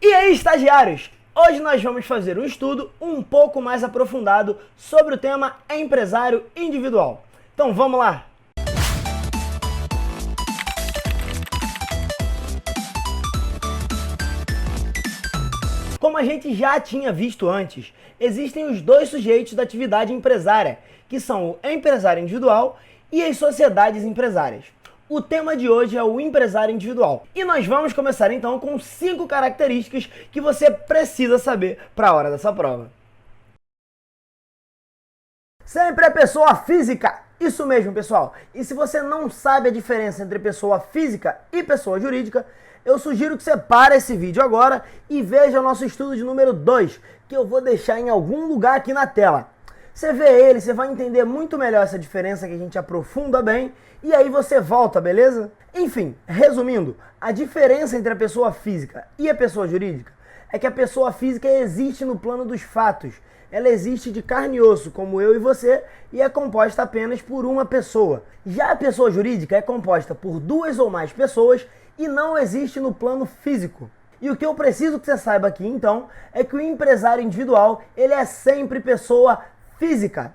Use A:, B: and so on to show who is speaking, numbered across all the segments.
A: E aí, estagiários? Hoje nós vamos fazer um estudo um pouco mais aprofundado sobre o tema empresário individual. Então vamos lá! Como a gente já tinha visto antes, existem os dois sujeitos da atividade empresária, que são o empresário individual e as sociedades empresárias. O tema de hoje é o empresário individual. E nós vamos começar então com 5 características que você precisa saber para a hora dessa prova. Sempre é pessoa física! Isso mesmo, pessoal! E se você não sabe a diferença entre pessoa física e pessoa jurídica, eu sugiro que você pare esse vídeo agora e veja o nosso estudo de número 2, que eu vou deixar em algum lugar aqui na tela. Você vê ele, você vai entender muito melhor essa diferença que a gente aprofunda bem, e aí você volta, beleza? Enfim, resumindo, a diferença entre a pessoa física e a pessoa jurídica é que a pessoa física existe no plano dos fatos. Ela existe de carne e osso, como eu e você, e é composta apenas por uma pessoa. Já a pessoa jurídica é composta por 2 ou mais pessoas e não existe no plano físico. E o que eu preciso que você saiba aqui, então, é que o empresário individual, ele é sempre pessoa física.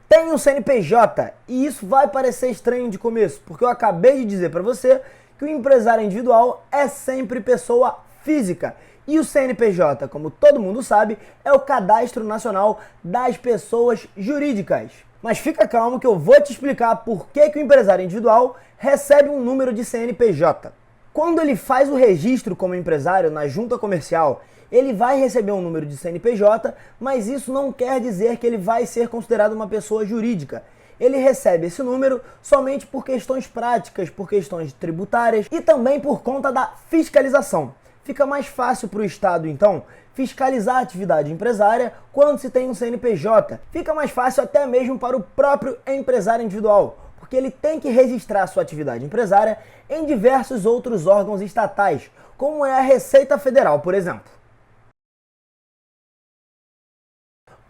A: Tem um CNPJ, e isso vai parecer estranho de começo, porque eu acabei de dizer para você que o empresário individual é sempre pessoa física. E o CNPJ, como todo mundo sabe, é o Cadastro Nacional das Pessoas Jurídicas. Mas fica calmo que eu vou te explicar por que o empresário individual recebe um número de CNPJ. Quando ele faz o registro como empresário na junta comercial, ele vai receber um número de CNPJ, mas isso não quer dizer que ele vai ser considerado uma pessoa jurídica. Ele recebe esse número somente por questões práticas, por questões tributárias e também por conta da fiscalização. Fica mais fácil para o Estado, então, fiscalizar a atividade empresária quando se tem um CNPJ. Fica mais fácil até mesmo para o próprio empresário individual, porque ele tem que registrar sua atividade empresária em diversos outros órgãos estatais, como é a Receita Federal, por exemplo.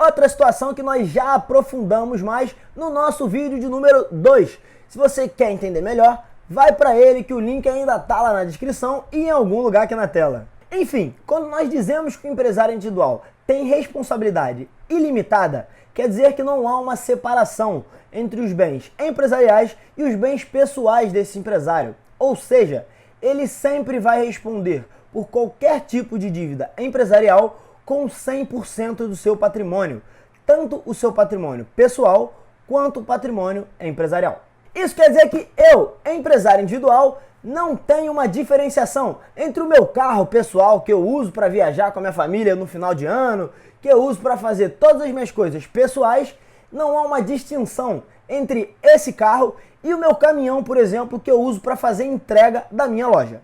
A: Outra situação que nós já aprofundamos mais no nosso vídeo de número 2. Se você quer entender melhor, vai para ele que o link ainda está lá na descrição e em algum lugar aqui na tela. Enfim, quando nós dizemos que o empresário individual tem responsabilidade ilimitada, quer dizer que não há uma separação entre os bens empresariais e os bens pessoais desse empresário. Ou seja, ele sempre vai responder por qualquer tipo de dívida empresarial com 100% do seu patrimônio, tanto o seu patrimônio pessoal quanto o patrimônio empresarial. Isso quer dizer que eu, empresário individual, não tenho uma diferenciação entre o meu carro pessoal que eu uso para viajar com a minha família no final de ano, que eu uso para fazer todas as minhas coisas pessoais. Não há uma distinção entre esse carro e o meu caminhão, por exemplo, que eu uso para fazer entrega da minha loja.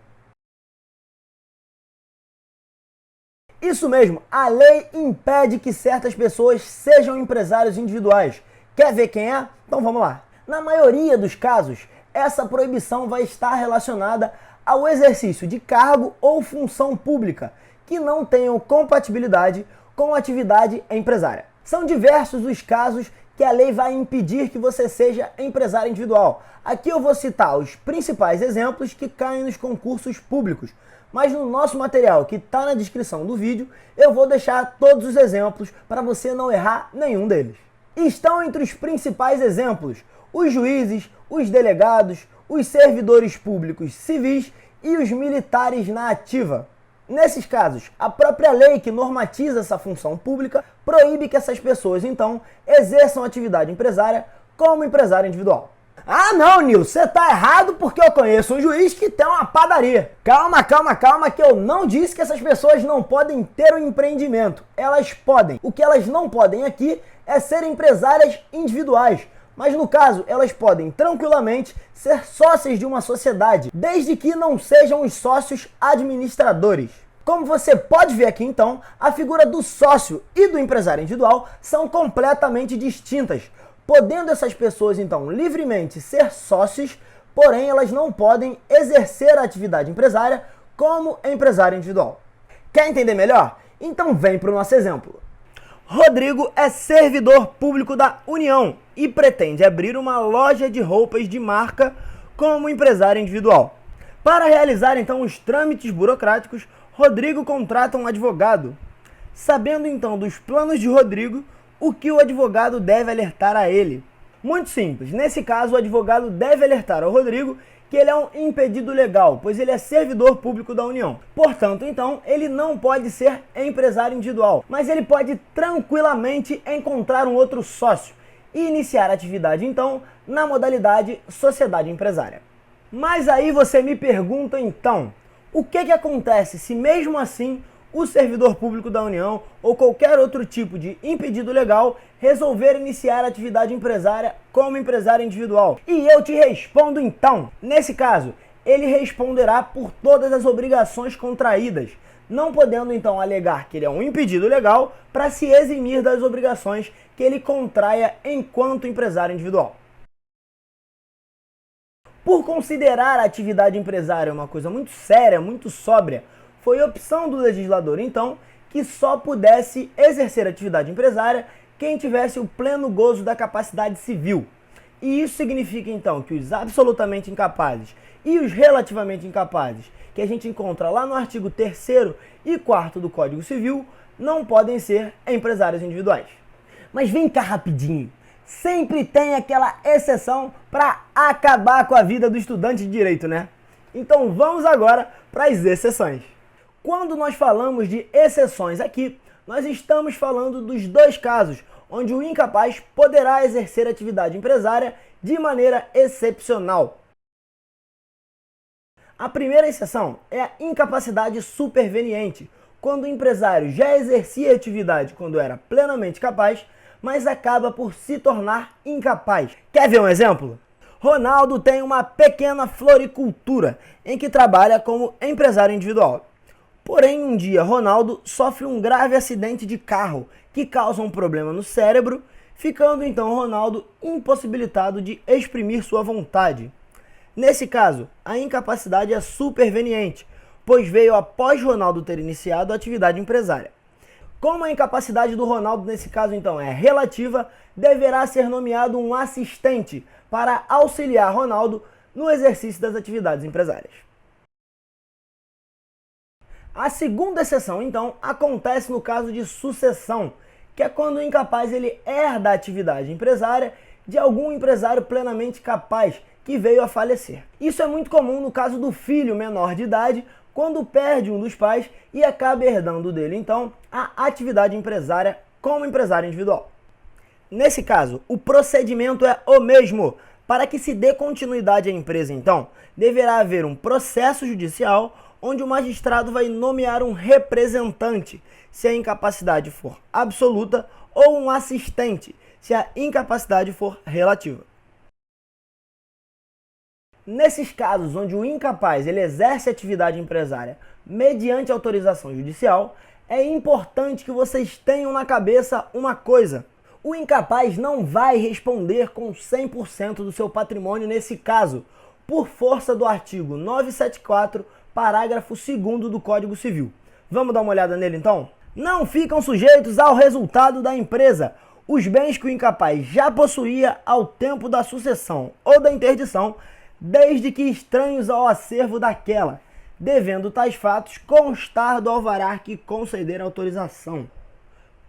A: Isso mesmo, a lei impede que certas pessoas sejam empresários individuais. Quer ver quem é? Então vamos lá. Na maioria dos casos, essa proibição vai estar relacionada ao exercício de cargo ou função pública que não tenham compatibilidade com a atividade empresária. São diversos os casos que a lei vai impedir que você seja empresário individual. Aqui eu vou citar os principais exemplos que caem nos concursos públicos, mas no nosso material que está na descrição do vídeo, eu vou deixar todos os exemplos para você não errar nenhum deles. Estão entre os principais exemplos os juízes, os delegados, os servidores públicos civis e os militares na ativa. Nesses casos, a própria lei que normatiza essa função pública proíbe que essas pessoas, então, exerçam atividade empresária como empresário individual. Ah não, Nil, você tá errado porque eu conheço um juiz que tem uma padaria. Calma, que eu não disse que essas pessoas não podem ter um empreendimento. Elas podem. O que elas não podem aqui é ser empresárias individuais. Mas no caso, elas podem tranquilamente ser sócias de uma sociedade, desde que não sejam os sócios administradores. Como você pode ver aqui então, a figura do sócio e do empresário individual são completamente distintas, podendo essas pessoas então livremente ser sócios, porém elas não podem exercer a atividade empresária como empresário individual. Quer entender melhor? Então vem para o nosso exemplo. Rodrigo é servidor público da União e pretende abrir uma loja de roupas de marca como empresário individual. Para realizar então os trâmites burocráticos, Rodrigo contrata um advogado. Sabendo então dos planos de Rodrigo, o que o advogado deve alertar a ele? Muito simples, nesse caso o advogado deve alertar ao Rodrigo que ele é um impedido legal, pois ele é servidor público da União. Portanto, então, ele não pode ser empresário individual, mas ele pode tranquilamente encontrar um outro sócio e iniciar a atividade, então, na modalidade sociedade empresária. Mas aí você me pergunta, então, o que acontece se mesmo assim o servidor público da União ou qualquer outro tipo de impedido legal resolver iniciar a atividade empresária como empresário individual? E eu te respondo então. Nesse caso, ele responderá por todas as obrigações contraídas, não podendo então alegar que ele é um impedido legal para se eximir das obrigações que ele contraia enquanto empresário individual. Por considerar a atividade empresária uma coisa muito séria, muito sóbria, foi opção do legislador, então, que só pudesse exercer atividade empresária quem tivesse o pleno gozo da capacidade civil. E isso significa, então, que os absolutamente incapazes e os relativamente incapazes, que a gente encontra lá no artigo 3º e 4º do Código Civil, não podem ser empresários individuais. Mas vem cá rapidinho. Sempre tem aquela exceção para acabar com a vida do estudante de direito, né? Então vamos agora para as exceções. Quando nós falamos de exceções aqui, nós estamos falando dos dois casos onde o incapaz poderá exercer atividade empresária de maneira excepcional. A primeira exceção é a incapacidade superveniente, quando o empresário já exercia atividade quando era plenamente capaz, mas acaba por se tornar incapaz. Quer ver um exemplo? Ronaldo tem uma pequena floricultura em que trabalha como empresário individual. Porém, um dia, Ronaldo sofre um grave acidente de carro que causa um problema no cérebro, ficando então Ronaldo impossibilitado de exprimir sua vontade. Nesse caso, a incapacidade é superveniente, pois veio após Ronaldo ter iniciado a atividade empresária. Como a incapacidade do Ronaldo nesse caso então é relativa, deverá ser nomeado um assistente para auxiliar Ronaldo no exercício das atividades empresárias. A segunda exceção, então, acontece no caso de sucessão, que é quando o incapaz ele herda a atividade empresária de algum empresário plenamente capaz que veio a falecer. Isso é muito comum no caso do filho menor de idade, quando perde um dos pais e acaba herdando dele, então, a atividade empresária como empresário individual. Nesse caso, o procedimento é o mesmo. Para que se dê continuidade à empresa, então, deverá haver um processo judicial onde o magistrado vai nomear um representante, se a incapacidade for absoluta, ou um assistente, se a incapacidade for relativa. Nesses casos onde o incapaz ele exerce atividade empresária mediante autorização judicial, é importante que vocês tenham na cabeça uma coisa. O incapaz não vai responder com 100% do seu patrimônio nesse caso, por força do artigo 974, parágrafo 2º do Código Civil. Vamos dar uma olhada nele então? Não ficam sujeitos ao resultado da empresa os bens que o incapaz já possuía ao tempo da sucessão ou da interdição, desde que estranhos ao acervo daquela, devendo tais fatos constar do alvará que conceder a autorização.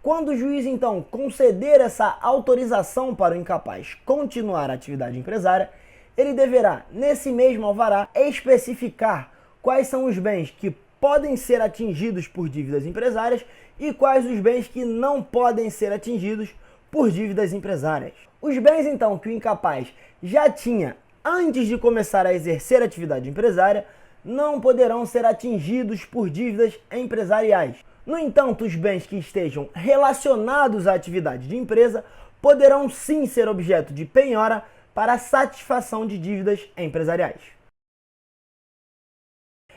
A: Quando o juiz, então, conceder essa autorização para o incapaz continuar a atividade empresária, ele deverá, nesse mesmo alvará, especificar quais são os bens que podem ser atingidos por dívidas empresárias e quais os bens que não podem ser atingidos por dívidas empresárias. Os bens, então, que o incapaz já tinha antes de começar a exercer atividade empresária, não poderão ser atingidos por dívidas empresariais. No entanto, os bens que estejam relacionados à atividade de empresa poderão sim ser objeto de penhora para a satisfação de dívidas empresariais.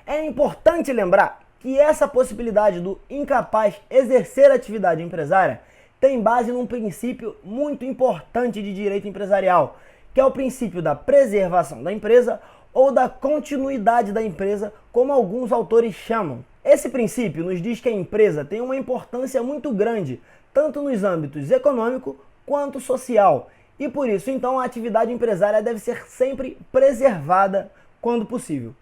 A: É importante lembrar que essa possibilidade do incapaz exercer atividade empresária tem base num princípio muito importante de direito empresarial, que é o princípio da preservação da empresa ou da continuidade da empresa, como alguns autores chamam. Esse princípio nos diz que a empresa tem uma importância muito grande, tanto nos âmbitos econômico quanto social, e por isso, então, a atividade empresária deve ser sempre preservada quando possível.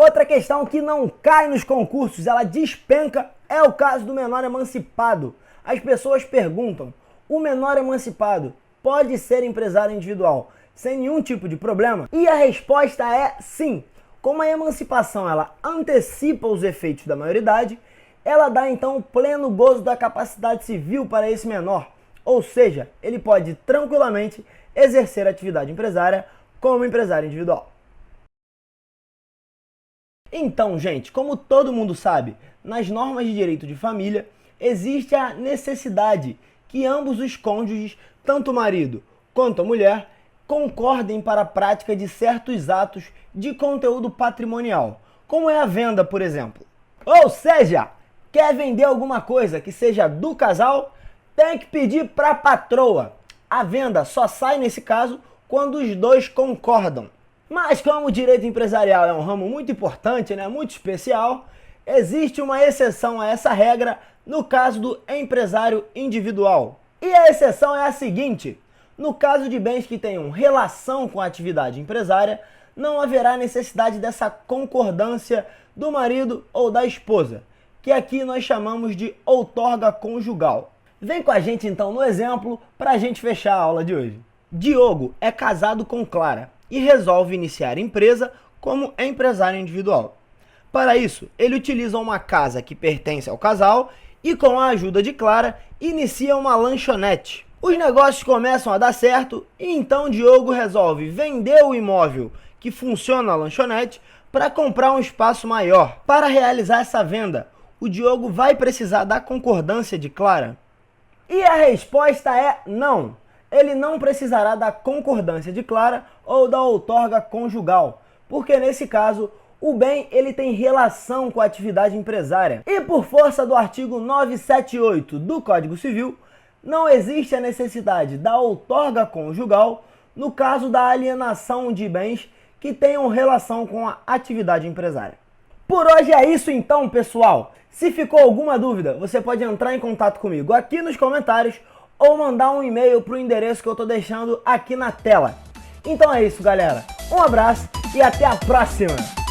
A: Outra questão que não cai nos concursos, ela despenca, é o caso do menor emancipado. As pessoas perguntam, o menor emancipado pode ser empresário individual sem nenhum tipo de problema? E a resposta é sim. Como a emancipação ela antecipa os efeitos da maioridade, ela dá então o pleno gozo da capacidade civil para esse menor. Ou seja, ele pode tranquilamente exercer atividade empresária como empresário individual. Então, gente, como todo mundo sabe, nas normas de direito de família, existe a necessidade que ambos os cônjuges, tanto o marido quanto a mulher, concordem para a prática de certos atos de conteúdo patrimonial, como é a venda, por exemplo. Ou seja, quer vender alguma coisa que seja do casal, tem que pedir para a patroa. A venda só sai, nesse caso, quando os dois concordam. Mas como o direito empresarial é um ramo muito importante, muito especial, existe uma exceção a essa regra no caso do empresário individual. E a exceção é a seguinte: no caso de bens que tenham relação com a atividade empresária, não haverá necessidade dessa concordância do marido ou da esposa, que aqui nós chamamos de outorga conjugal. Vem com a gente então no exemplo para a gente fechar a aula de hoje. Diogo é casado com Clara e resolve iniciar empresa como empresário individual. Para isso, ele utiliza uma casa que pertence ao casal e, com a ajuda de Clara, inicia uma lanchonete. Os negócios começam a dar certo e então Diogo resolve vender o imóvel que funciona na lanchonete para comprar um espaço maior. Para realizar essa venda, o Diogo vai precisar da concordância de Clara? E a resposta é não. Ele não precisará da concordância de Clara ou da outorga conjugal, porque nesse caso o bem ele tem relação com a atividade empresária. E por força do artigo 978 do Código Civil, não existe a necessidade da outorga conjugal no caso da alienação de bens que tenham relação com a atividade empresária. Por hoje é isso então, pessoal. Se ficou alguma dúvida, você pode entrar em contato comigo aqui nos comentários ou mandar um e-mail para o endereço que eu estou deixando aqui na tela. Então é isso, galera. Um abraço e até a próxima!